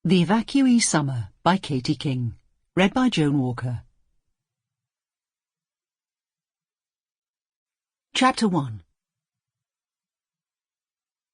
The Evacuee Summer by Katie King. Read by Joan Walker. Chapter 1.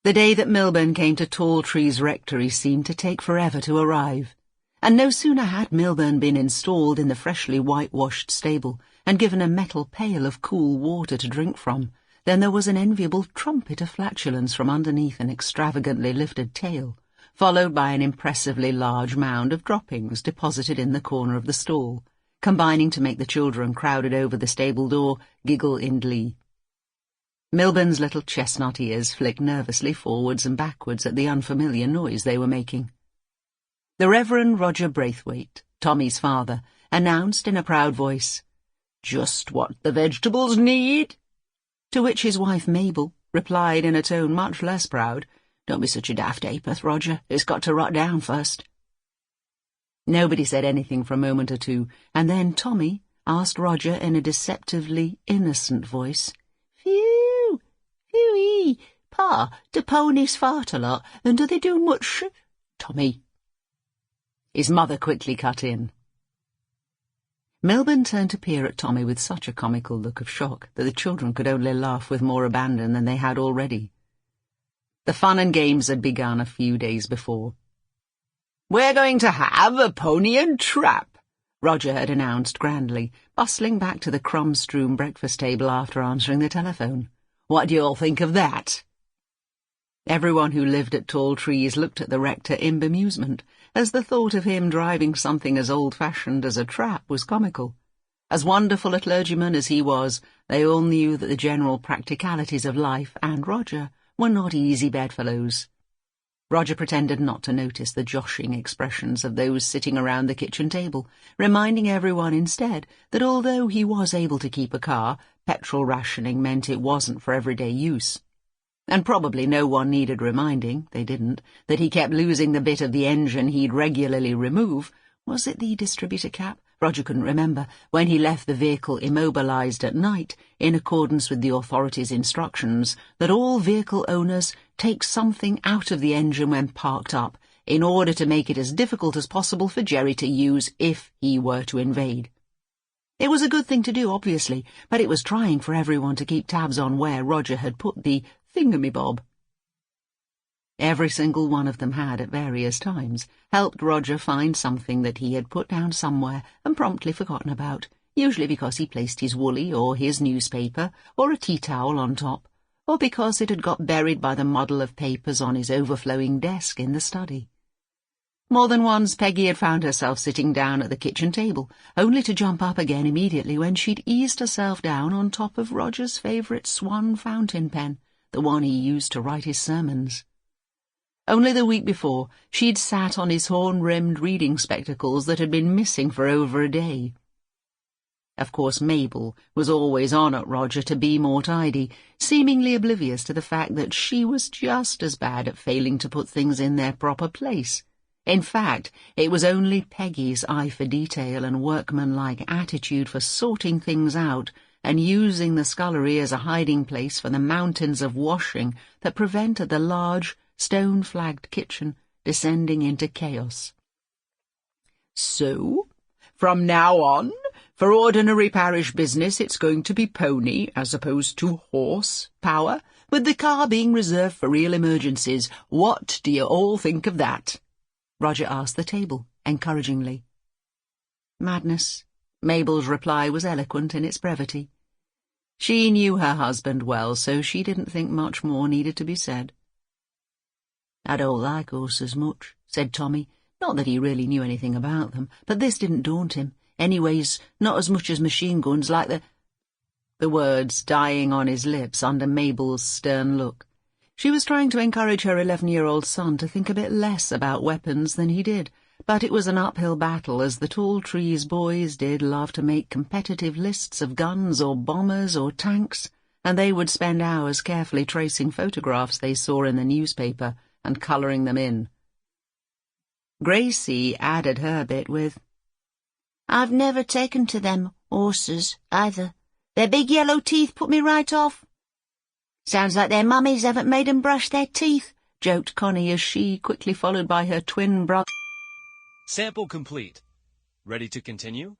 The day that Milburn came to Tall Trees Rectory seemed to take forever to arrive, and no sooner had Milburn been installed in the freshly whitewashed stable and given a metal pail of cool water to drink from, than there was an enviable trumpet of flatulence from underneath an extravagantly lifted tail, followed by an impressively large mound of droppings deposited in the corner of the stall, combining to make the children crowded over the stable door giggle in glee. Milburn's little chestnut ears flicked nervously forwards and backwards at the unfamiliar noise they were making. The Reverend Roger Braithwaite, Tommy's father, announced in a proud voice, "Just what the vegetables need," to which his wife Mabel replied in a tone much less proud, "Don't be such a daft apeth, Roger. It's got to rot down first." Nobody said anything for a moment or two, and then Tommy asked Roger in a deceptively innocent voice, "Phew, phew-ee, Pa, do ponies fart a lot, and do they do much, Tommy?" His mother quickly cut in. Milburn turned to peer at Tommy with such a comical look of shock that the children could only laugh with more abandon than they had already. The fun and games had begun a few days before. "We're going to have a pony and trap," Roger had announced grandly, bustling back to the crumb-strewn breakfast table after answering the telephone. "What do you all think of that?" Everyone who lived at Tall Trees looked at the rector in bemusement, as the thought of him driving something as old-fashioned as a trap was comical. As wonderful a clergyman as he was, they all knew that the general practicalities of life and Roger were not easy bedfellows. Roger pretended not to notice the joshing expressions of those sitting around the kitchen table, reminding everyone instead that although he was able to keep a car, petrol rationing meant it wasn't for everyday use. And probably no one needed reminding, they didn't, that he kept losing the bit of the engine he'd regularly remove. Was it the distributor cap? Roger couldn't remember, when he left the vehicle immobilized at night, in accordance with the authorities' instructions that all vehicle owners take something out of the engine when parked up, in order to make it as difficult as possible for Jerry to use if he were to invade. It was a good thing to do, obviously, but it was trying for everyone to keep tabs on where Roger had put the thingamabob. Every single one of them had, at various times, helped Roger find something that he had put down somewhere and promptly forgotten about, usually because he placed his woolly or his newspaper or a tea-towel on top, or because it had got buried by the muddle of papers on his overflowing desk in the study. More than once Peggy had found herself sitting down at the kitchen table, only to jump up again immediately when she'd eased herself down on top of Roger's favourite swan fountain pen, the one he used to write his sermons. Only the week before, she'd sat on his horn-rimmed reading spectacles that had been missing for over a day. Of course, Mabel was always on at Roger to be more tidy, seemingly oblivious to the fact that she was just as bad at failing to put things in their proper place. In fact, it was only Peggy's eye for detail and workmanlike attitude for sorting things out and using the scullery as a hiding place for the mountains of washing that prevented the large, stone-flagged kitchen descending into chaos. "So, from now on, for ordinary parish business it's going to be pony as opposed to horse power, with the car being reserved for real emergencies. What do you all think of that?" Roger asked the table, encouragingly. "Madness." Mabel's reply was eloquent in its brevity. She knew her husband well, so she didn't think much more needed to be said. "I don't like horses much," said Tommy. Not that he really knew anything about them, but this didn't daunt him. Anyways, not as much as machine guns like the words dying on his lips under Mabel's stern look. She was trying to encourage her 11-year-old son to think a bit less about weapons than he did, but it was an uphill battle, as the Tall Trees boys did love to make competitive lists of guns or bombers or tanks, and they would spend hours carefully tracing photographs they saw in the newspaper and colouring them in. Gracie added her bit with, "I've never taken to them horses, either. Their big yellow teeth put me right off." "Sounds like their mummies haven't made 'em brush their teeth," joked Connie as she, quickly followed by her twin brother, Sample complete. Ready to continue?